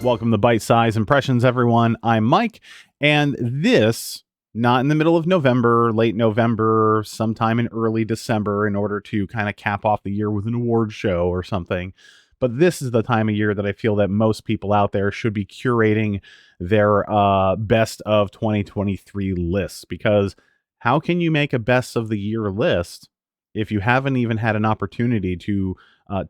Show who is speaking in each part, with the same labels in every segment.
Speaker 1: Welcome to Byte-Size Impressions, everyone. I'm Mike, and this, not in the middle of November, late November, sometime in early December, in order to kind of cap off the year with an award show or something, but this is the time of year that I feel that most people out there should be curating their best of 2023 lists, because how can you make a best of the year list if you haven't even had an opportunity to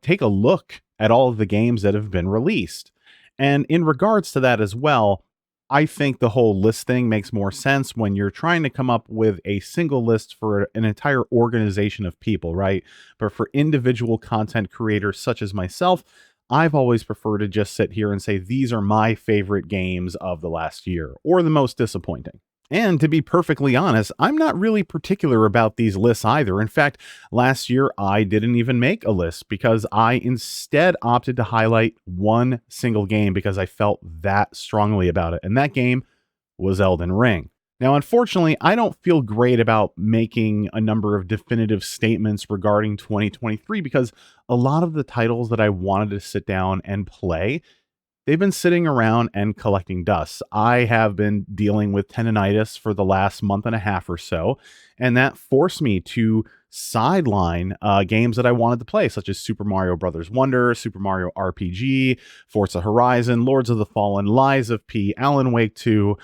Speaker 1: take a look at all of the games that have been released? And in regards to that as well, I think the whole list thing makes more sense when you're trying to come up with a single list for an entire organization of people, right? But for individual content creators such as myself, I've always preferred to just sit here and say, these are my favorite games of the last year, or the most disappointing. And to be perfectly honest, I'm not really particular about these lists either. In fact, last year I didn't even make a list because I instead opted to highlight one single game because I felt that strongly about it. And that game was Elden Ring. Now, unfortunately, I don't feel great about making a number of definitive statements regarding 2023 because a lot of the titles that I wanted to sit down and play, they've been sitting around and collecting dust. I have been dealing with tendonitis for the last month and a half or so, and that forced me to sideline games that I wanted to play, such as Super Mario Brothers Wonder, Super Mario RPG, Forza Horizon, Lords of the Fallen, Lies of P, Alan Wake 2,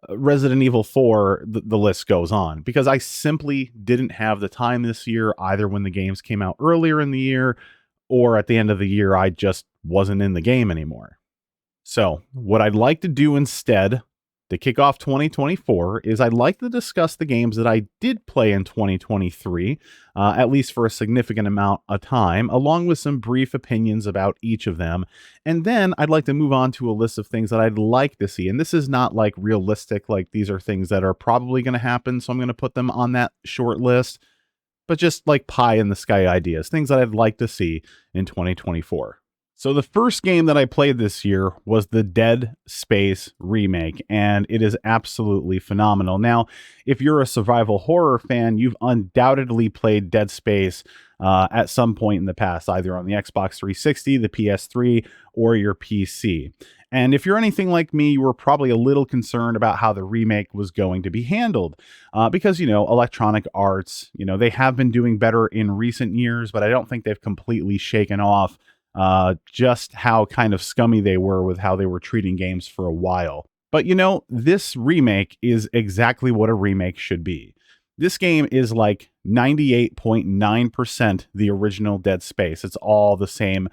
Speaker 1: Resident Evil 4, the list goes on, because I simply didn't have the time this year, either when the games came out earlier in the year or at the end of the year. I just wasn't in the game anymore. So what I'd like to do instead to kick off 2024 is I'd like to discuss the games that I did play in 2023, at least for a significant amount of time, along with some brief opinions about each of them. And then I'd like to move on to a list of things that I'd like to see. And this is not like realistic, like these are things that are probably going to happen, so I'm going to put them on that short list, but just like pie in the sky ideas, things that I'd like to see in 2024. So the first game that I played this year was the Dead Space remake, and it is absolutely phenomenal. Now, if you're a survival horror fan, you've undoubtedly played Dead Space at some point in the past, either on the Xbox 360, the PS3, or your PC. And if you're anything like me, you were probably a little concerned about how the remake was going to be handled because, Electronic Arts, they have been doing better in recent years, but I don't think they've completely shaken off just how kind of scummy they were with how they were treating games for a while. But this remake is exactly what a remake should be. This game is like 98.9% the original Dead Space. It's all the same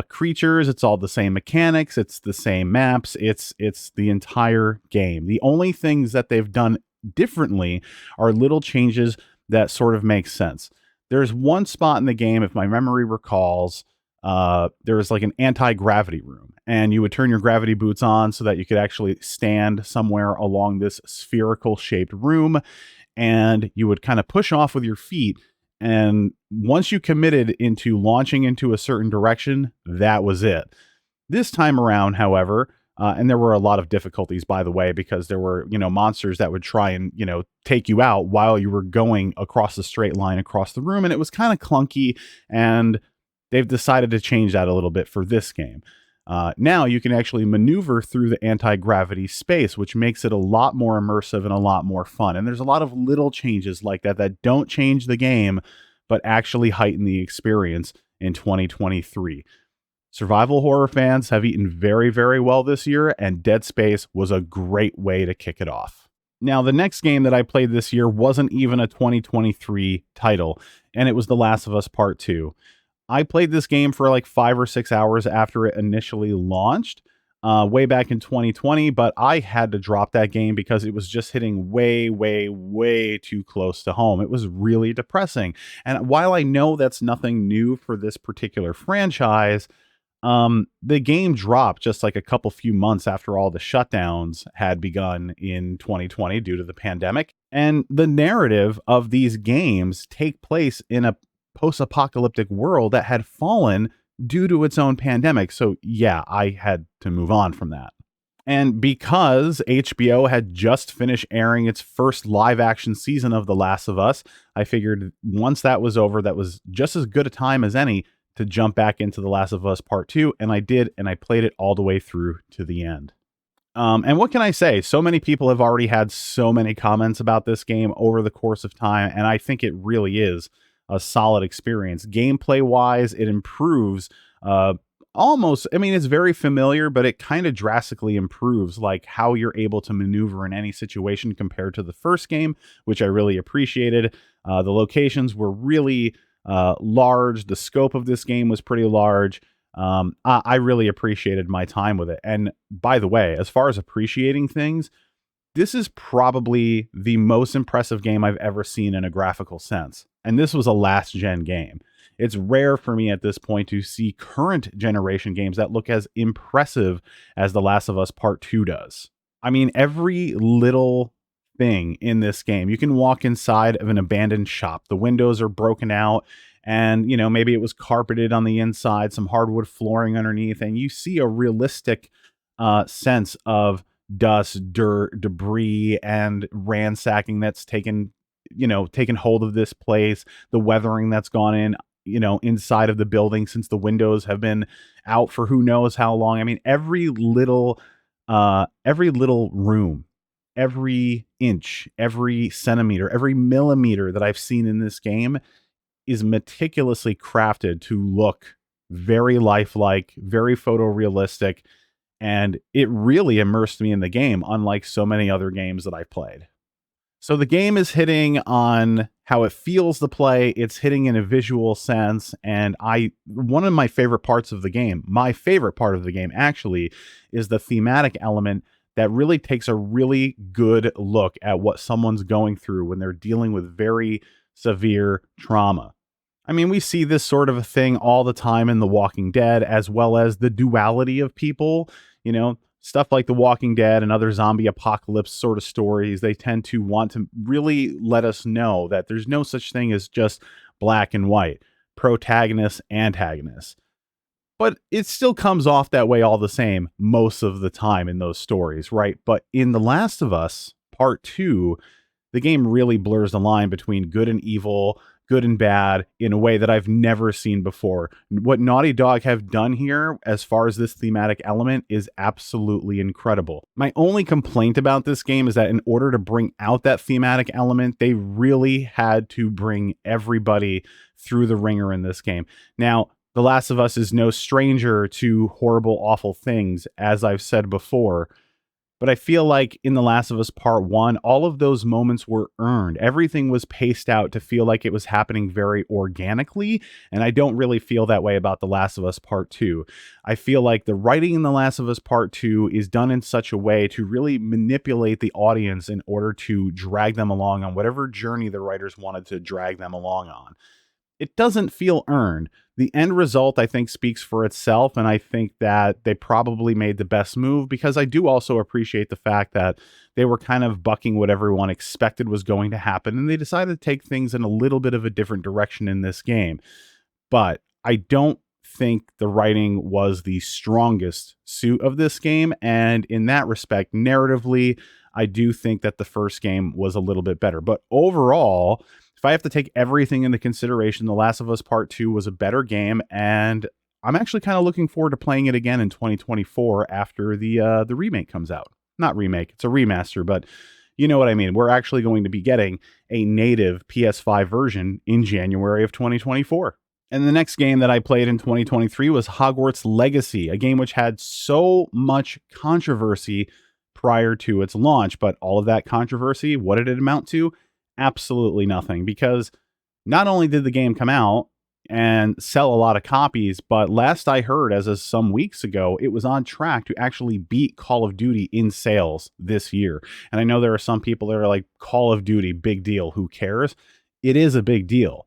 Speaker 1: creatures, it's all the same mechanics, it's the same maps, it's the entire game. The only things that they've done differently are little changes that sort of make sense. There's one spot in the game, if my memory recalls, there was like an anti-gravity room, and you would turn your gravity boots on so that you could actually stand somewhere along this spherical shaped room, and you would kind of push off with your feet. And once you committed into launching into a certain direction, that was it. This time around, however, and there were a lot of difficulties, by the way, because there were, monsters that would try and, take you out while you were going across the straight line across the room. And it was kind of clunky, and they've decided to change that a little bit for this game. Now you can actually maneuver through the anti-gravity space, which makes it a lot more immersive and a lot more fun. And there's a lot of little changes like that that don't change the game, but actually heighten the experience in 2023. Survival horror fans have eaten very, very well this year, and Dead Space was a great way to kick it off. Now, the next game that I played this year wasn't even a 2023 title, and it was The Last of Us Part 2. I played this game for like 5 or 6 hours after it initially launched way back in 2020, but I had to drop that game because it was just hitting way, way, way too close to home. It was really depressing. And while I know that's nothing new for this particular franchise, the game dropped just like a few months after all the shutdowns had begun in 2020 due to the pandemic. And the narrative of these games take place in a post-apocalyptic world that had fallen due to its own pandemic. So yeah, I had to move on from that. And because HBO had just finished airing its first live action season of The Last of Us, I figured once that was over, that was just as good a time as any to jump back into The Last of Us Part 2, and I did, and I played it all the way through to the end. And what can I say? So many people have already had so many comments about this game over the course of time, and I think it really is a solid experience. Gameplay wise, it improves almost. I mean, it's very familiar, but it kind of drastically improves like how you're able to maneuver in any situation compared to the first game, which I really appreciated. The locations were really large. The scope of this game was pretty large. I really appreciated my time with it. And by the way, as far as appreciating things, this is probably the most impressive game I've ever seen in a graphical sense. And this was a last gen game. It's rare for me at this point to see current generation games that look as impressive as The Last of Us Part 2 does. I mean, every little thing in this game, you can walk inside of an abandoned shop. The windows are broken out, and maybe it was carpeted on the inside, some hardwood flooring underneath, and you see a realistic sense of dust, dirt, debris, and ransacking that's taken hold of this place, the weathering that's gone in inside of the building since the windows have been out for who knows how long. I mean, every little room, every inch, every centimeter, every millimeter that I've seen in this game is meticulously crafted to look very lifelike, very photorealistic, and it really immersed me in the game, unlike so many other games that I've played. So the game is hitting on how it feels to play. It's hitting in a visual sense. And one of my favorite parts of the game, my favorite part of the game actually, is the thematic element that really takes a really good look at what someone's going through when they're dealing with very severe trauma. I mean, we see this sort of a thing all the time in The Walking Dead, as well as the duality of people, stuff like The Walking Dead and other zombie apocalypse sort of stories. They tend to want to really let us know that there's no such thing as just black and white, protagonists, antagonists. But it still comes off that way all the same most of the time in those stories, right? But in The Last of Us Part 2, the game really blurs the line between good and evil, good and bad, in a way that I've never seen before. What Naughty Dog have done here, as far as this thematic element, is absolutely incredible. My only complaint about this game is that in order to bring out that thematic element, they really had to bring everybody through the ringer in this game. Now, The Last of Us is no stranger to horrible, awful things, as I've said before. But I feel like in The Last of Us Part 1, all of those moments were earned. Everything was paced out to feel like it was happening very organically, and I don't really feel that way about The Last of Us Part 2. I feel like the writing in The Last of Us Part 2 is done in such a way to really manipulate the audience in order to drag them along on whatever journey the writers wanted to drag them along on. It doesn't feel earned. The end result, I think, speaks for itself, and I think that they probably made the best move, because I do also appreciate the fact that they were kind of bucking what everyone expected was going to happen, and they decided to take things in a little bit of a different direction in this game. But I don't think the writing was the strongest suit of this game, and in that respect, narratively, I do think that the first game was a little bit better. But overall, if I have to take everything into consideration, The Last of Us Part 2 was a better game, and I'm actually kind of looking forward to playing it again in 2024 after the remake comes out. Not remake, it's a remaster, but you know what I mean. We're actually going to be getting a native PS5 version in January of 2024. And the next game that I played in 2023 was Hogwarts Legacy, a game which had so much controversy prior to its launch, but all of that controversy, what did it amount to? Absolutely nothing, because not only did the game come out and sell a lot of copies, but last I heard, as of some weeks ago, it was on track to actually beat Call of Duty in sales this year. And I know there are some people that are like, Call of Duty, big deal, who cares? It is a big deal.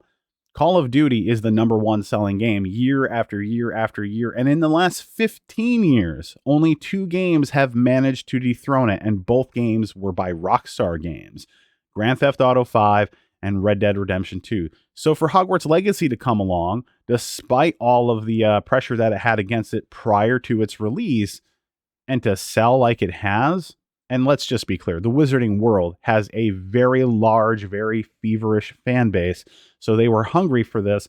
Speaker 1: Call of Duty is the number one selling game year after year after year. And in the last 15 years, only 2 games have managed to dethrone it. And both games were by Rockstar Games, Grand Theft Auto 5 and Red Dead Redemption 2. So for Hogwarts Legacy to come along, despite all of the pressure that it had against it prior to its release, and to sell like it has, and let's just be clear, the Wizarding World has a very large, very feverish fan base, so they were hungry for this.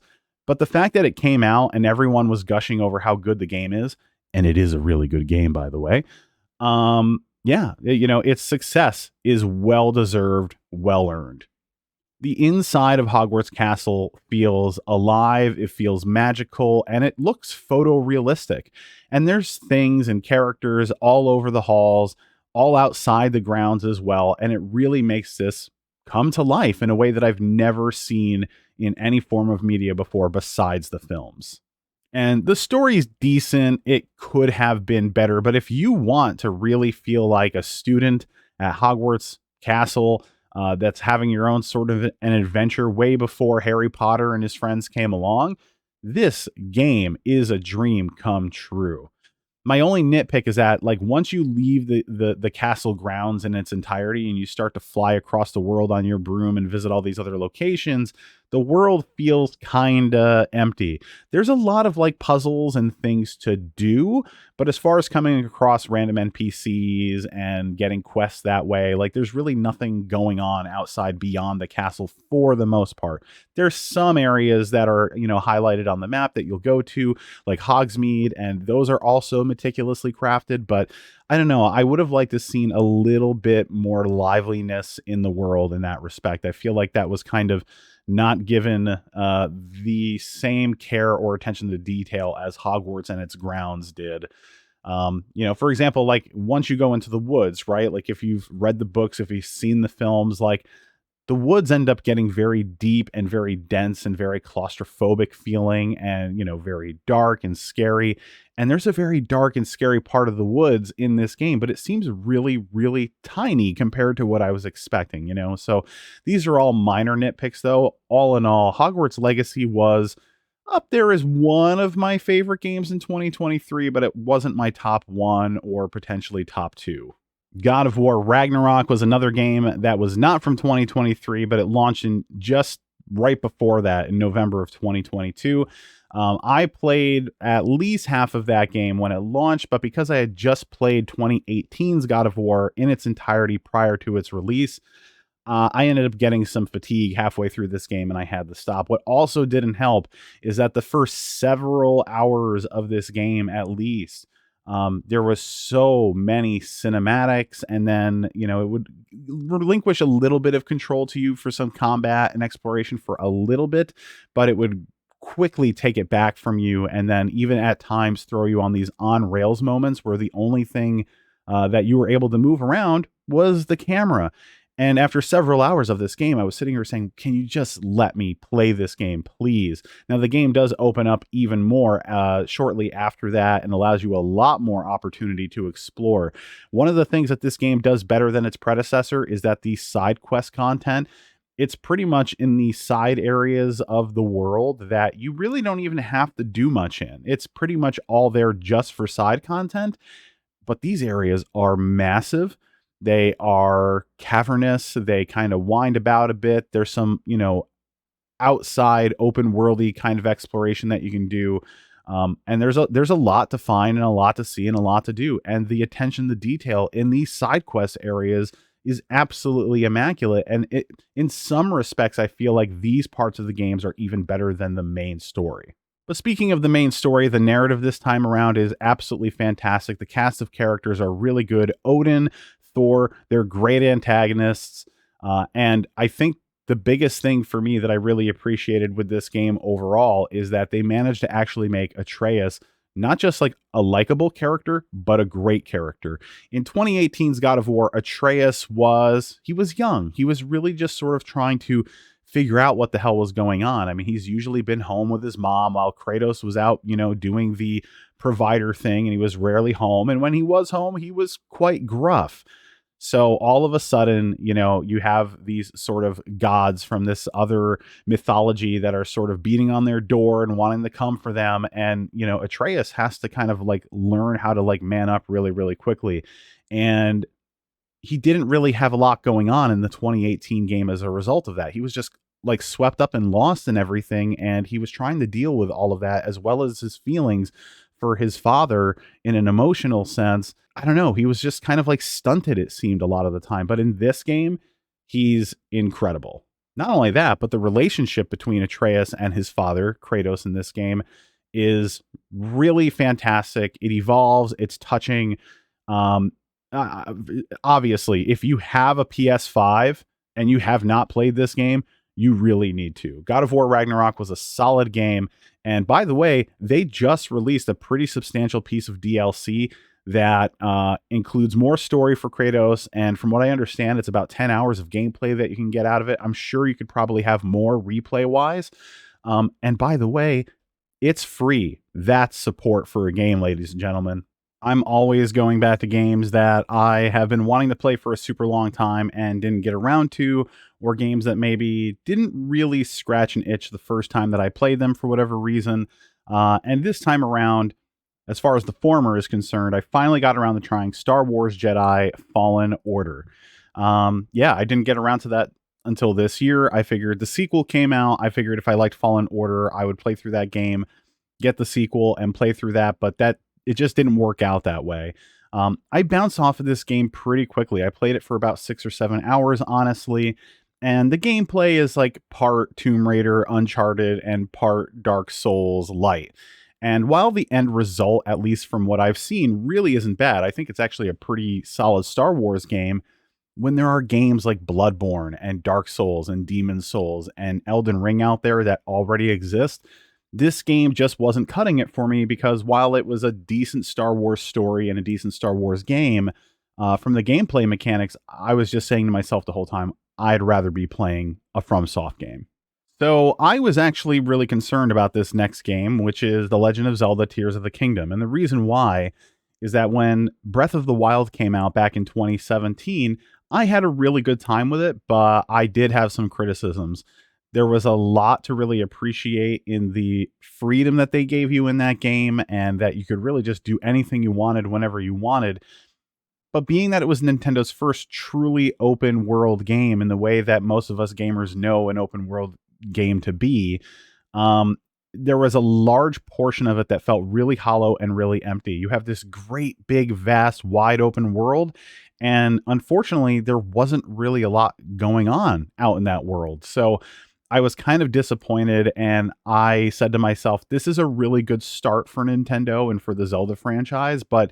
Speaker 1: But the fact that it came out and everyone was gushing over how good the game is, and it is a really good game, by the way. Yeah, its success is well deserved, well earned. The inside of Hogwarts Castle feels alive, it feels magical, and it looks photorealistic. And there's things and characters all over the halls, all outside the grounds as well, and it really makes this come to life in a way that I've never seen in any form of media before besides the films. And the story's decent. It could have been better, but if you want to really feel like a student at Hogwarts Castle, that's having your own sort of an adventure way before Harry Potter and his friends came along, this game is a dream come true. My only nitpick is that, like, once you leave the castle grounds in its entirety and you start to fly across the world on your broom and visit all these other locations, the world feels kind of empty. There's a lot of like puzzles and things to do, but as far as coming across random NPCs and getting quests that way, like, there's really nothing going on outside beyond the castle for the most part. There's some areas that are, highlighted on the map that you'll go to, like Hogsmeade, and those are also meticulously crafted, but I don't know. I would have liked to seen a little bit more liveliness in the world in that respect. I feel like that was kind of not given the same care or attention to detail as Hogwarts and its grounds did. For example, like, once you go into the woods, right? Like, if you've read the books, if you've seen the films, like, the woods end up getting very deep and very dense and very claustrophobic feeling, and very dark and scary. And there's a very dark and scary part of the woods in this game, but it seems really, really tiny compared to what I was expecting. So these are all minor nitpicks, though. All in all, Hogwarts Legacy was up there as one of my favorite games in 2023, but it wasn't my top one or potentially top two. God of War Ragnarok was another game that was not from 2023, but it launched in just right before that in November of 2022. I played at least half of that game when it launched, but because I had just played 2018's God of War in its entirety prior to its release, I ended up getting some fatigue halfway through this game and I had to stop. What also didn't help is that the first several hours of this game, at least, there was so many cinematics, and then it would relinquish a little bit of control to you for some combat and exploration for a little bit, but it would quickly take it back from you, and then even at times throw you on these on rails moments where the only thing that you were able to move around was the camera. And after several hours of this game, I was sitting here saying, can you just let me play this game, please? Now, the game does open up even more shortly after that and allows you a lot more opportunity to explore. One of the things that this game does better than its predecessor is that the side quest content, it's pretty much in the side areas of the world that you really don't even have to do much in. It's pretty much all there just for side content, but these areas are massive. They are cavernous. They kind of wind about a bit. There's some, outside open worldy kind of exploration that you can do. And there's a lot to find and a lot to see and a lot to do. And the attention to detail in these side quest areas is absolutely immaculate. And in some respects, I feel like these parts of the games are even better than the main story. But speaking of the main story, the narrative this time around is absolutely fantastic. The cast of characters are really good. Odin, Thor, they're great antagonists. And I think the biggest thing for me that I really appreciated with this game overall is that they managed to actually make Atreus not just like a likable character, but a great character. In 2018's God of War, Atreus was young. He was really just sort of trying to figure out what the hell was going on. I mean, he's usually been home with his mom while Kratos was out, doing the provider thing, and he was rarely home. And when he was home, he was quite gruff. So all of a sudden, you have these sort of gods from this other mythology that are sort of beating on their door and wanting to come for them. And, Atreus has to kind of like learn how to like man up really, really quickly. And he didn't really have a lot going on in the 2018 game as a result of that. He was just like swept up and lost in everything. And he was trying to deal with all of that as well as his feelings for his father in an emotional sense. I don't know. He was just kind of like stunted, it seemed, a lot of the time. But in this game, he's incredible. Not only that, but the relationship between Atreus and his father, Kratos, in this game is really fantastic. It evolves, it's touching. Um, uh, Obviously, if you have a PS5 and you have not played this game, you really need to. God of War Ragnarok was a solid game. And by the way, they just released a pretty substantial piece of DLC that includes more story for Kratos. And from what I understand, it's about 10 hours of gameplay that you can get out of it. I'm sure you could probably have more replay wise. And by the way, it's free. That's support for a game, ladies and gentlemen. I'm always going back to games that I have been wanting to play for a super long time and didn't get around to, or games that maybe didn't really scratch an itch the first time that I played them for whatever reason. And this time around, as far as the former is concerned, I finally got around to trying Star Wars Jedi Fallen Order. Yeah, I didn't get around to that until this year. I figured the sequel came out. I figured if I liked Fallen Order, I would play through that game, get the sequel, and play through that. But that it just didn't work out that way. I bounced off of this game pretty quickly. I played it for about 6 or 7 hours, honestly. And the gameplay is like part Tomb Raider Uncharted and part Dark Souls light. And while the end result, at least from what I've seen, really isn't bad, I think it's actually a pretty solid Star Wars game. When there are games like Bloodborne and Dark Souls and Demon Souls and Elden Ring out there that already exist, this game just wasn't cutting it for me because while it was a decent Star Wars story and a decent Star Wars game, from the gameplay mechanics, I was just saying to myself the whole time, I'd rather be playing a FromSoft game. So I was actually really concerned about this next game, which is The Legend of Zelda Tears of the Kingdom. And the reason why is that when Breath of the Wild came out back in 2017, I had a really good time with it, but I did have some criticisms. There was a lot to really appreciate in the freedom that they gave you in that game, and that you could really just do anything you wanted whenever you wanted. But being that it was Nintendo's first truly open world game in the way that most of us gamers know an open world game to be, um, there was a large portion of it that felt really hollow and really empty. You have this great, big, vast, wide open world. And unfortunately, there wasn't really a lot going on out in that world. So I was kind of disappointed. And I said to myself, this is a really good start for Nintendo and for the Zelda franchise, but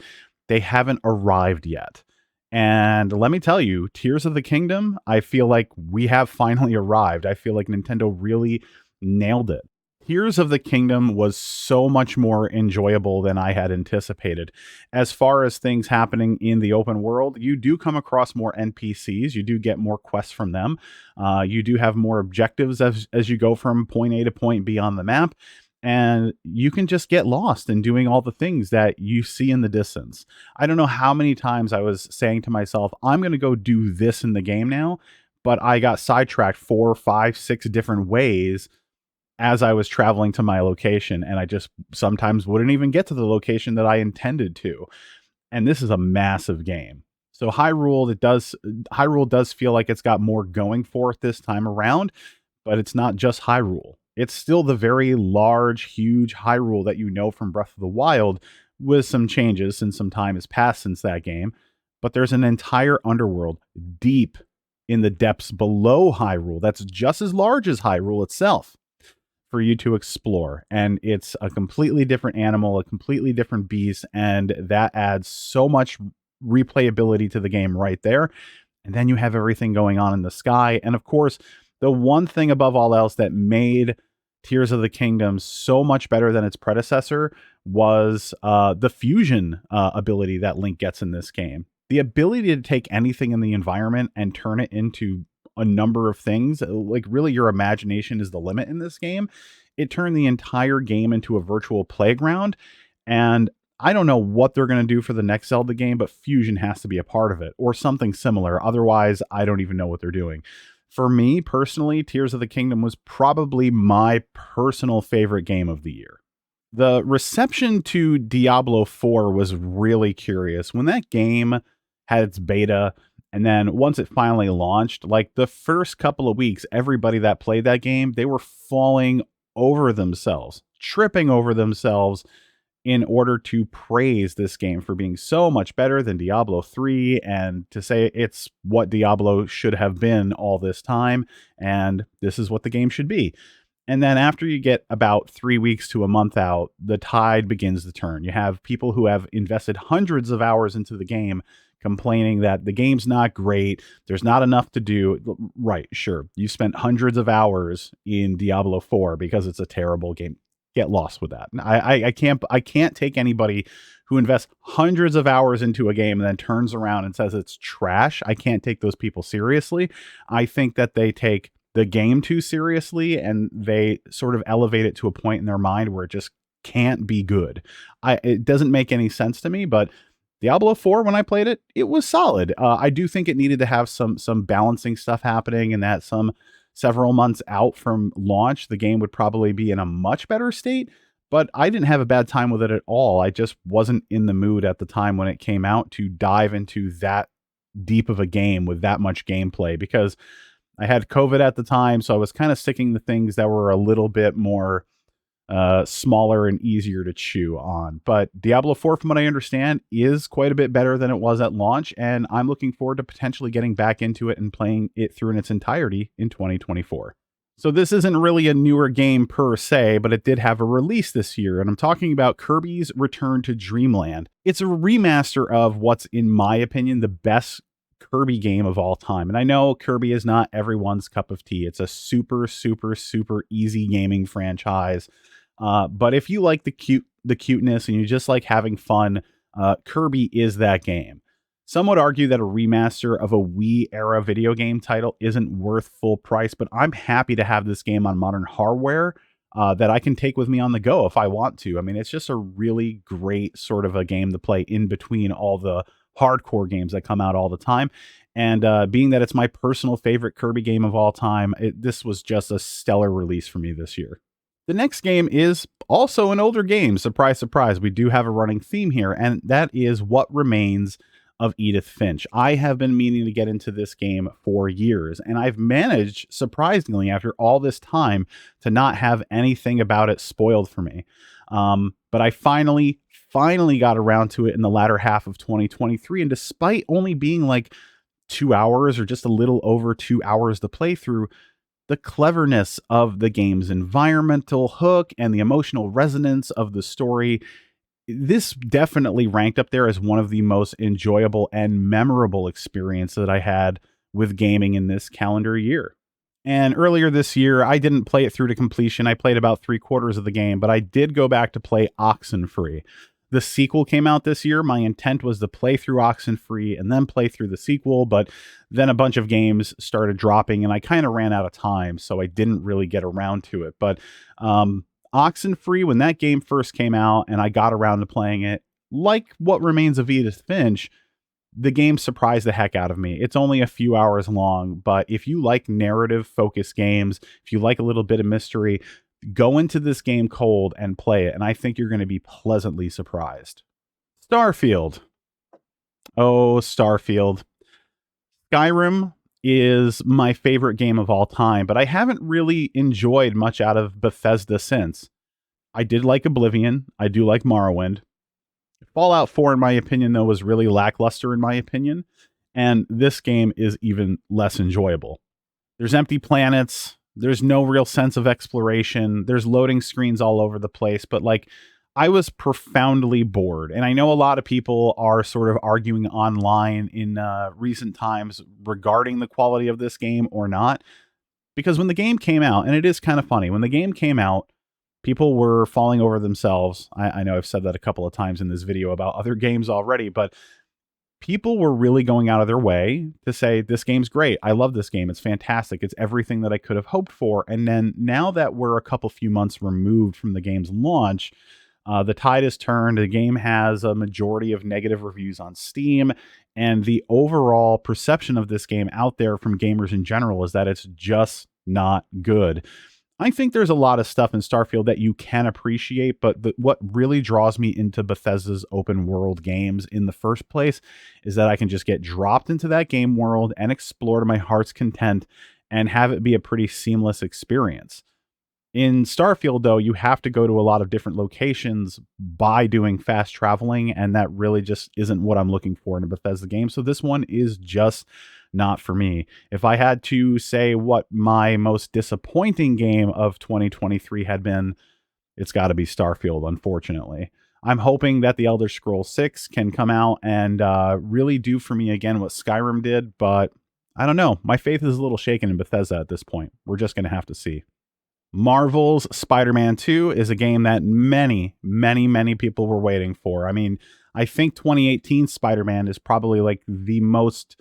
Speaker 1: they haven't arrived yet. And let me tell you, Tears of the Kingdom, I feel like we have finally arrived. I feel like Nintendo really nailed it. Tears of the Kingdom was so much more enjoyable than I had anticipated. As far as things happening in the open world, you do come across more NPCs. You do get more quests from them. You do have more objectives as you go from point A to point B on the map. And you can just get lost in doing all the things that you see in the distance. I don't know how many times I was saying to myself, I'm going to go do this in the game now, but I got sidetracked 4, 5, 6 different ways as I was traveling to my location, and I just sometimes wouldn't even get to the location that I intended to. And this is a massive game. So Hyrule does feel like it's got more going for it this time around, but it's not just Hyrule. It's still the very large, huge Hyrule that you know from Breath of the Wild, with some changes since some time has passed since that game. But there's an entire underworld deep in the depths below Hyrule that's just as large as Hyrule itself for you to explore. And it's a completely different animal, a completely different beast, and that adds so much replayability to the game right there. And then you have everything going on in the sky. And of course, the one thing above all else that made Tears of the Kingdom so much better than its predecessor was the fusion ability that Link gets in this game. The ability to take anything in the environment and turn it into a number of things, like really your imagination is the limit in this game. It turned the entire game into a virtual playground. And I don't know what they're going to do for the next Zelda game, but fusion has to be a part of it or something similar. Otherwise, I don't even know what they're doing. For me personally, Tears of the Kingdom was probably my personal favorite game of the year. The reception to Diablo 4 was really curious. When that game had its beta, and then once it finally launched, like the first couple of weeks, everybody that played that game, they were falling over themselves, tripping over themselves, in order to praise this game for being so much better than Diablo 3 and to say it's what Diablo should have been all this time, and this is what the game should be. And then after you get about 3 weeks to a month out, the tide begins to turn. You have people who have invested hundreds of hours into the game complaining that the game's not great, there's not enough to do. Right, sure. You spent hundreds of hours in Diablo 4 because it's a terrible game. Get lost with that. I can't take anybody who invests hundreds of hours into a game and then turns around and says it's trash. I can't take those people seriously. I think that they take the game too seriously and they sort of elevate it to a point in their mind where it just can't be good. It doesn't make any sense to me, but Diablo 4, when I played it, it was solid. I do think it needed to have some balancing stuff happening, and that several months out from launch, the game would probably be in a much better state. But I didn't have a bad time with it at all. I just wasn't in the mood at the time when it came out to dive into that deep of a game with that much gameplay, because I had COVID at the time, so I was kind of sticking to things that were a little bit more smaller and easier to chew on. But Diablo 4, from what I understand, is quite a bit better than it was at launch, and I'm looking forward to potentially getting back into it and playing it through in its entirety in 2024. So this isn't really a newer game per se, but it did have a release this year, and I'm talking about Kirby's Return to Dreamland. It's a remaster of what's, in my opinion, the best Kirby game of all time. And I know Kirby is not everyone's cup of tea. It's a super, super, super easy gaming franchise. But if you like the cuteness and you just like having fun, Kirby is that game. Some would argue that a remaster of a Wii era video game title isn't worth full price, but I'm happy to have this game on modern hardware that I can take with me on the go if I want to. I mean, it's just a really great sort of a game to play in between all the hardcore games that come out all the time. And being that it's my personal favorite Kirby game of all time, this was just a stellar release for me this year. The next game is also an older game. Surprise, surprise. We do have a running theme here, and that is What Remains of Edith Finch. I have been meaning to get into this game for years, and I've managed, surprisingly, after all this time, to not have anything about it spoiled for me. But I finally got around to it in the latter half of 2023, and despite only being like 2 hours or just a little over 2 hours to play through, the cleverness of the game's environmental hook and the emotional resonance of the story, this definitely ranked up there as one of the most enjoyable and memorable experiences that I had with gaming in this calendar year. And earlier this year, I didn't play it through to completion. I played about 3/4 of the game, but I did go back to play Oxenfree. The sequel came out this year. My intent was to play through Oxenfree and then play through the sequel, but then a bunch of games started dropping and I kind of ran out of time, so I didn't really get around to it. But Oxenfree, when that game first came out and I got around to playing it, like What Remains of Edith Finch, the game surprised the heck out of me. It's only a few hours long, but if you like narrative-focused games, if you like a little bit of mystery, go into this game cold and play it, and I think you're going to be pleasantly surprised. Starfield. Oh, Starfield. Skyrim is my favorite game of all time, but I haven't really enjoyed much out of Bethesda since. I did like Oblivion. I do like Morrowind. Fallout 4, in my opinion, though, was really lackluster in my opinion, and this game is even less enjoyable. There's empty planets. There's no real sense of exploration. There's loading screens all over the place, but like I was profoundly bored. And I know a lot of people are sort of arguing online in recent times regarding the quality of this game or not. Because when the game came out, and it is kind of funny, when the game came out, people were falling over themselves. I know I've said that a couple of times in this video about other games already, but people were really going out of their way to say, this game's great. I love this game. It's fantastic. It's everything that I could have hoped for. And then now that we're a few months removed from the game's launch, the tide has turned. The game has a majority of negative reviews on Steam. And the overall perception of this game out there from gamers in general is that it's just not good. I think there's a lot of stuff in Starfield that you can appreciate, but what really draws me into Bethesda's open world games in the first place is that I can just get dropped into that game world and explore to my heart's content and have it be a pretty seamless experience. In Starfield, though, you have to go to a lot of different locations by doing fast traveling, and that really just isn't what I'm looking for in a Bethesda game. So this one is just not for me. If I had to say what my most disappointing game of 2023 had been, it's got to be Starfield, unfortunately. I'm hoping that the Elder Scrolls 6 can come out and really do for me again what Skyrim did, but I don't know. My faith is a little shaken in Bethesda at this point. We're just going to have to see. Marvel's Spider-Man 2 is a game that many people were waiting for. I mean, I think 2018 Spider-Man is probably like the most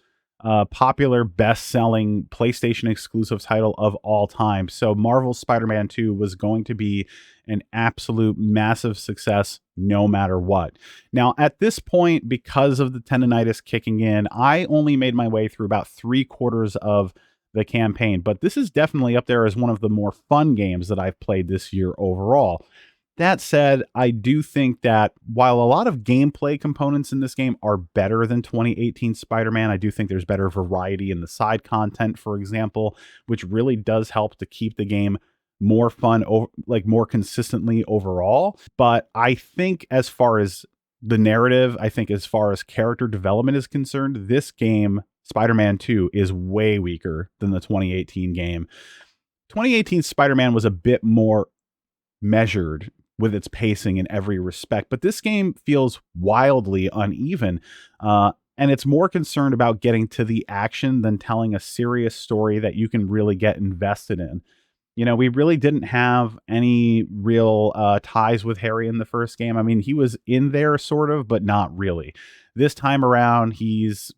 Speaker 1: popular, best-selling PlayStation exclusive title of all time. So Marvel's Spider-Man 2 was going to be an absolute massive success no matter what. Now, at this point, because of the tendonitis kicking in, I only made my way through about 3/4 of the campaign, but this is definitely up there as one of the more fun games that I've played this year overall. That said, I do think that while a lot of gameplay components in this game are better than 2018 Spider-Man, I do think there's better variety in the side content, for example, which really does help to keep the game more fun, like more consistently overall. But I think as far as the narrative, I think as far as character development is concerned, this game, Spider-Man 2, is way weaker than the 2018 game. 2018 Spider-Man was a bit more measured with its pacing in every respect, but this game feels wildly uneven, and it's more concerned about getting to the action than telling a serious story that you can really get invested in. You know, we really didn't have any real ties with Harry in the first game. I mean, he was in there sort of, but not really. This time around, he's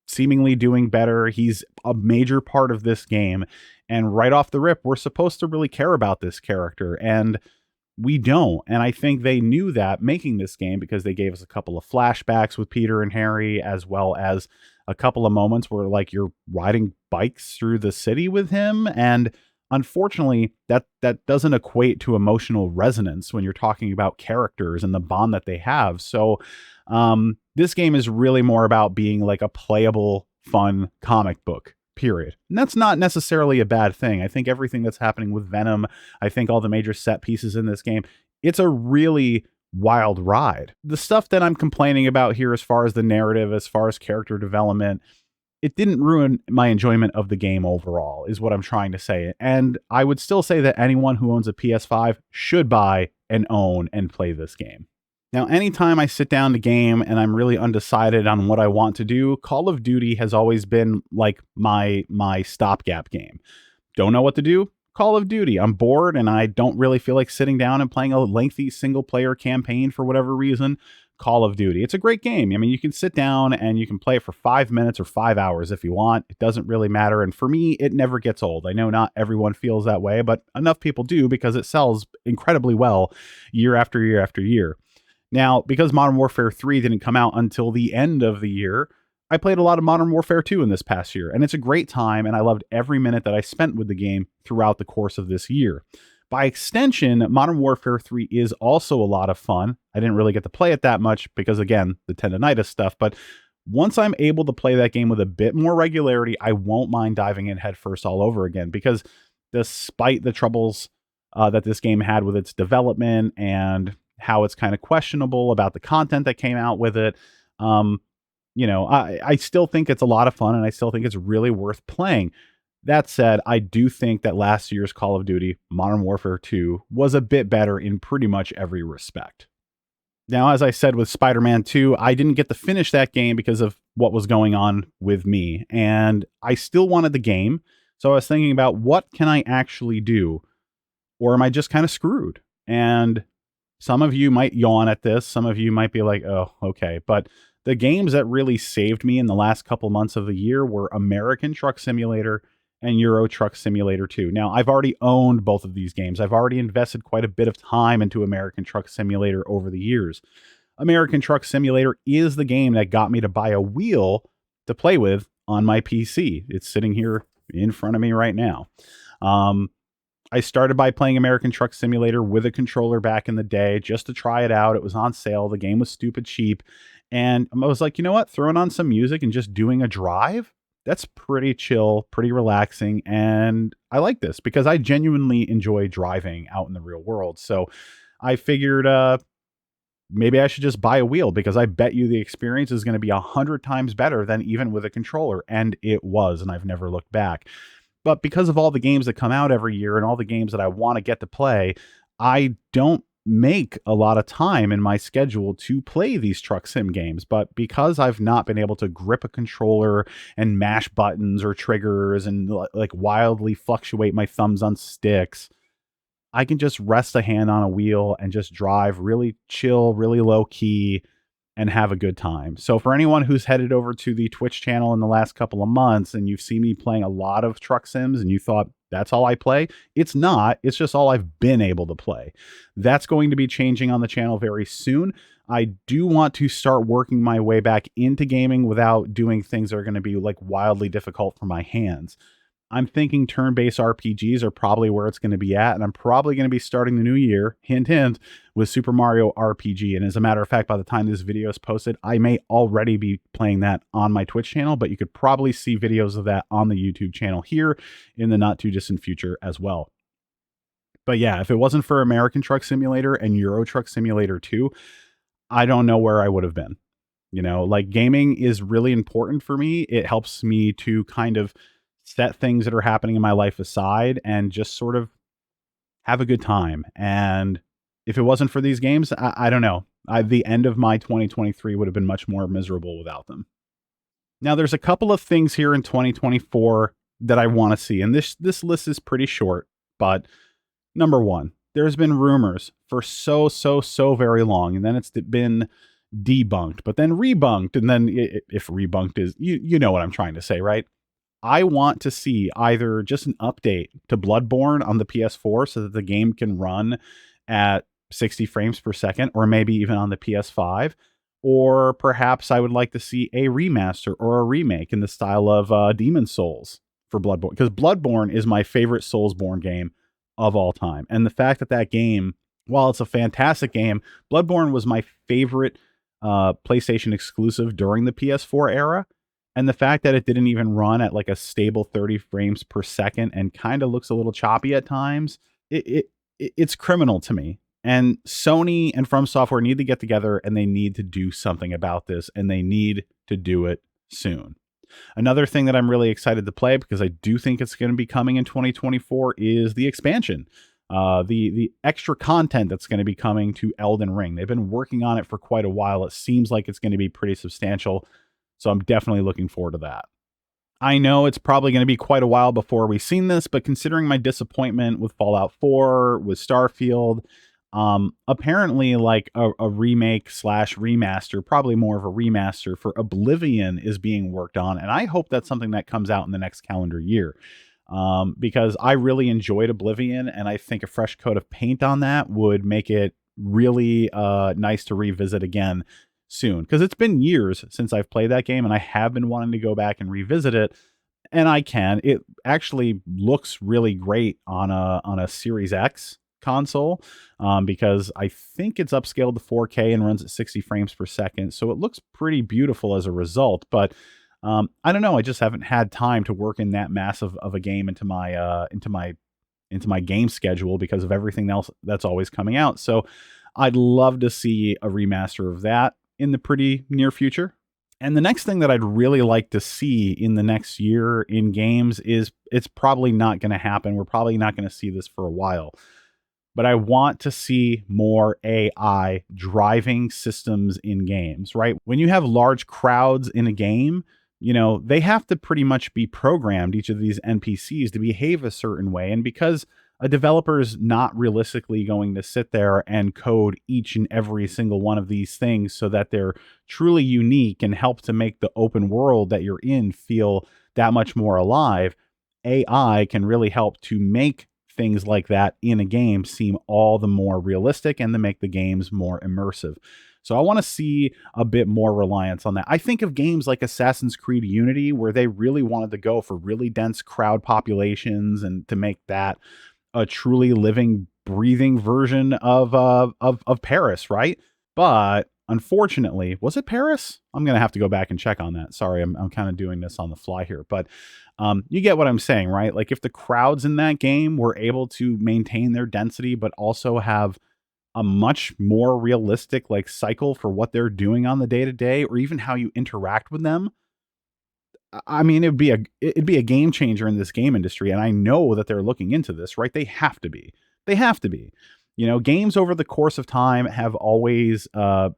Speaker 1: seemingly doing better. He's a major part of this game. And right off the rip, we're supposed to really care about this character. And we don't. And I think they knew that making this game because they gave us a couple of flashbacks with Peter and Harry, as well as a couple of moments where like you're riding bikes through the city with him. And unfortunately, that doesn't equate to emotional resonance when you're talking about characters and the bond that they have. So this game is really more about being like a playable, fun comic book, period. And that's not necessarily a bad thing. I think everything that's happening with Venom, I think all the major set pieces in this game, it's a really wild ride. The stuff that I'm complaining about here as far as the narrative, as far as character development, it didn't ruin my enjoyment of the game overall, is what I'm trying to say. And I would still say that anyone who owns a PS5 should buy and own and play this game. Now, anytime I sit down to game and I'm really undecided on what I want to do, Call of Duty has always been like my stopgap game. Don't know what to do? Call of Duty. I'm bored and I don't really feel like sitting down and playing a lengthy single-player campaign for whatever reason. Call of Duty. It's a great game. I mean, you can sit down and you can play it for 5 minutes or 5 hours if you want. It doesn't really matter. And for me, it never gets old. I know not everyone feels that way, but enough people do because it sells incredibly well year after year after year. Now, because Modern Warfare 3 didn't come out until the end of the year, I played a lot of Modern Warfare 2 in this past year, and it's a great time, and I loved every minute that I spent with the game throughout the course of this year. By extension, Modern Warfare 3 is also a lot of fun. I didn't really get to play it that much because, again, the tendonitis stuff, but once I'm able to play that game with a bit more regularity, I won't mind diving in headfirst all over again, because despite the troubles that this game had with its development and how it's kind of questionable about the content that came out with it, I still think it's a lot of fun and I still think it's really worth playing. That said, I do think that last year's Call of Duty Modern Warfare 2 was a bit better in pretty much every respect. Now, as I said with Spider-Man 2, I didn't get to finish that game because of what was going on with me, and I still wanted the game. So I was thinking about what can I actually do, or am I just kind of screwed? And some of you might yawn at this. Some of you might be like, oh, okay. But the games that really saved me in the last couple months of the year were American Truck Simulator and Euro Truck Simulator 2. Now, I've already owned both of these games. I've already invested quite a bit of time into American Truck Simulator over the years. American Truck Simulator is the game that got me to buy a wheel to play with on my PC. It's sitting here in front of me right now. I started by playing American Truck Simulator with a controller back in the day just to try it out. It was on sale. The game was stupid cheap. And I was like, you know what? Throwing on some music and just doing a drive? That's pretty chill, pretty relaxing, and I like this because I genuinely enjoy driving out in the real world. So I figured maybe I should just buy a wheel because I bet you the experience is going to be 100 times better than even with a controller. And it was, and I've never looked back. But because of all the games that come out every year and all the games that I want to get to play, I don't make a lot of time in my schedule to play these truck sim games. But because I've not been able to grip a controller and mash buttons or triggers and like wildly fluctuate my thumbs on sticks, I can just rest a hand on a wheel and just drive really chill, really low key, and have a good time. So for anyone who's headed over to the Twitch channel in the last couple of months and you've seen me playing a lot of truck sims and you thought that's all I play, it's not. It's just all I've been able to play. That's going to be changing on the channel very soon. I do want to start working my way back into gaming without doing things that are going to be like wildly difficult for my hands. I'm thinking turn-based RPGs are probably where it's going to be at, and I'm probably going to be starting the new year, hint, hint, with Super Mario RPG. And as a matter of fact, by the time this video is posted, I may already be playing that on my Twitch channel, but you could probably see videos of that on the YouTube channel here in the not-too-distant future as well. But yeah, if it wasn't for American Truck Simulator and Euro Truck Simulator 2, I don't know where I would have been. You know, like gaming is really important for me. It helps me to kind of set things that are happening in my life aside and just sort of have a good time. And if it wasn't for these games, I don't know. The end of my 2023 would have been much more miserable without them. Now, there's a couple of things here in 2024 that I want to see. And this list is pretty short, but number one, there's been rumors for so very long, and then it's been debunked, but then rebunked, and then if rebunked is, you know what I'm trying to say, right? I want to see either just an update to Bloodborne on the PS4 so that the game can run at 60 frames per second, or maybe even on the PS5. Or perhaps I would like to see a remaster or a remake in the style of Demon Souls for Bloodborne, because Bloodborne is my favorite Soulsborne game of all time. And the fact that that game, while it's a fantastic game, Bloodborne was my favorite PlayStation exclusive during the PS4 era. And the fact that it didn't even run at like a stable 30 frames per second and kind of looks a little choppy at times, it's criminal to me. And Sony and From Software need to get together and they need to do something about this, and they need to do it soon. Another thing that I'm really excited to play, because I do think it's going to be coming in 2024, is the expansion. The extra content that's going to be coming to Elden Ring. They've been working on it for quite a while. It seems like it's going to be pretty substantial. So I'm definitely looking forward to that. I know it's probably going to be quite a while before we've seen this, but considering my disappointment with Fallout 4, with Starfield, apparently like a remake slash remaster, probably more of a remaster for Oblivion is being worked on. And I hope that's something that comes out in the next calendar year. Because I really enjoyed Oblivion, and I think a fresh coat of paint on that would make it really nice to revisit again soon, because it's been years since I've played that game and I have been wanting to go back and revisit it, and I can. It actually looks really great on a Series X console, because I think it's upscaled to 4K and runs at 60 frames per second, so it looks pretty beautiful as a result. But I don't know, I just haven't had time to work in that massive of a game into my game schedule because of everything else that's always coming out. So I'd love to see a remaster of that in the pretty near future. And the next thing that I'd really like to see in the next year in games is, it's probably not going to happen. We're probably not going to see this for a while. But I want to see more AI driving systems in games, right? When you have large crowds in a game, you know, they have to pretty much be programmed, each of these NPCs, to behave a certain way. And because a developer is not realistically going to sit there and code each and every single one of these things so that they're truly unique and help to make the open world that you're in feel that much more alive, AI can really help to make things like that in a game seem all the more realistic and to make the games more immersive. So I want to see a bit more reliance on that. I think of games like Assassin's Creed Unity, where they really wanted to go for really dense crowd populations and to make that a truly living, breathing version of Paris, right? But unfortunately, was it Paris? I'm going to have to go back and check on that. Sorry, I'm kind of doing this on the fly here. But you get what I'm saying, right? Like if the crowds in that game were able to maintain their density, but also have a much more realistic like cycle for what they're doing on the day to day, or even how you interact with them, I mean, it'd be a game changer in this game industry, and I know that they're looking into this, right? They have to be. They have to be. You know, games over the course of time have always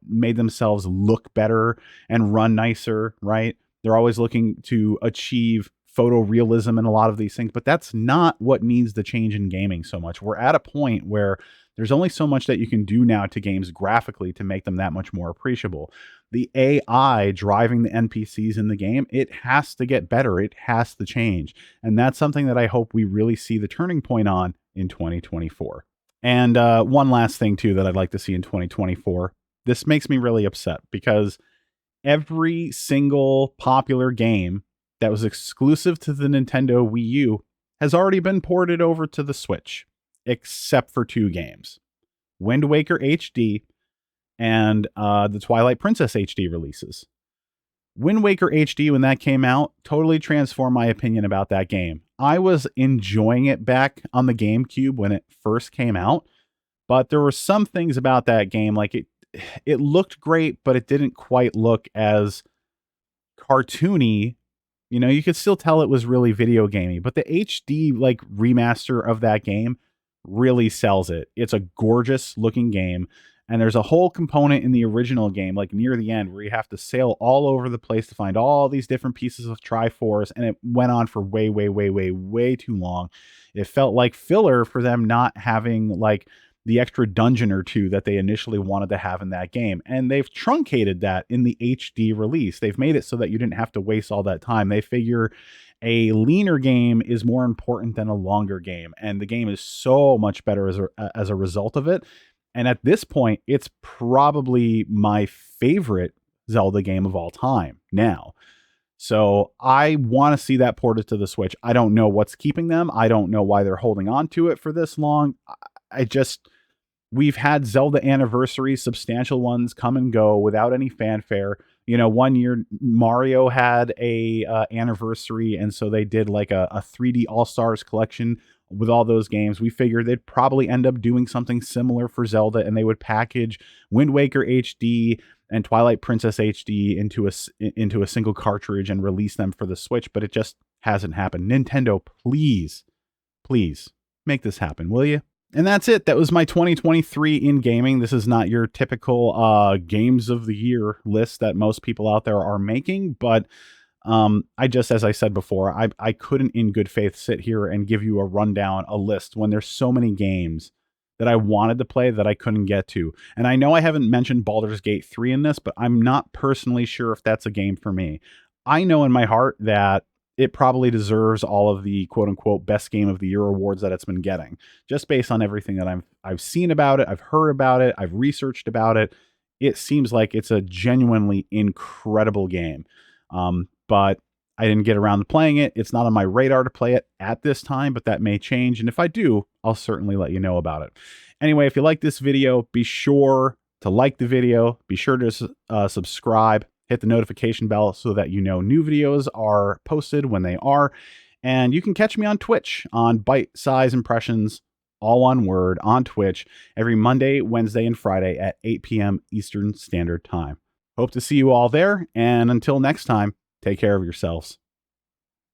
Speaker 1: made themselves look better and run nicer, right? They're always looking to achieve photorealism in a lot of these things, but that's not what needs the change in gaming so much. We're at a point where there's only so much that you can do now to games graphically to make them that much more appreciable. The AI driving the NPCs in the game, it has to get better. It has to change. And that's something that I hope we really see the turning point on in 2024. And one last thing, too, that I'd like to see in 2024. This makes me really upset because every single popular game that was exclusive to the Nintendo Wii U has already been ported over to the Switch, except for 2 games. Wind Waker HD and the Twilight Princess HD releases. Wind Waker HD, when that came out, totally transformed my opinion about that game. I was enjoying it back on the GameCube when it first came out, but there were some things about that game, like it looked great, but it didn't quite look as cartoony. You know, you could still tell it was really video gamey, but the HD like remaster of that game really sells it. It's a gorgeous looking game. And there's a whole component in the original game, like near the end, where you have to sail all over the place to find all these different pieces of Triforce. And it went on for way, way, way, way, way too long. It felt like filler for them not having like the extra dungeon or 2 that they initially wanted to have in that game. And they've truncated that in the HD release. They've made it so that you didn't have to waste all that time. They figure a leaner game is more important than a longer game. And the game is so much better as a result of it. And at this point, it's probably my favorite Zelda game of all time now. So I want to see that ported to the Switch. I don't know what's keeping them. I don't know why they're holding on to it for this long. We've had Zelda anniversaries, substantial ones, come and go without any fanfare. You know, one year Mario had a anniversary, and so they did like a 3D All-Stars collection with all those games. We figured they'd probably end up doing something similar for Zelda, and they would package Wind Waker HD and Twilight Princess HD into a single cartridge and release them for the Switch, but it just hasn't happened. Nintendo, please make this happen, will you? And that's it. That was my 2023 in gaming. This is not your typical games of the year list that most people out there are making, but as I said before, I couldn't in good faith sit here and give you a rundown, a list, when there's so many games that I wanted to play that I couldn't get to. And I know I haven't mentioned Baldur's Gate 3 in this, but I'm not personally sure if that's a game for me. I know in my heart that it probably deserves all of the quote unquote best game of the year awards that it's been getting, just based on everything that I've seen about it, I've heard about it, I've researched about it. It seems like it's a genuinely incredible game. But I didn't get around to playing it. It's not on my radar to play it at this time, but that may change. And if I do, I'll certainly let you know about it. Anyway, if you like this video, be sure to like the video. Be sure to subscribe, hit the notification bell so that you know new videos are posted when they are. And you can catch me on Twitch on Byte-Size Impressions, all one word, on Twitch every Monday, Wednesday, and Friday at 8 p.m. Eastern Standard Time. Hope to see you all there. And until next time, take care of yourselves.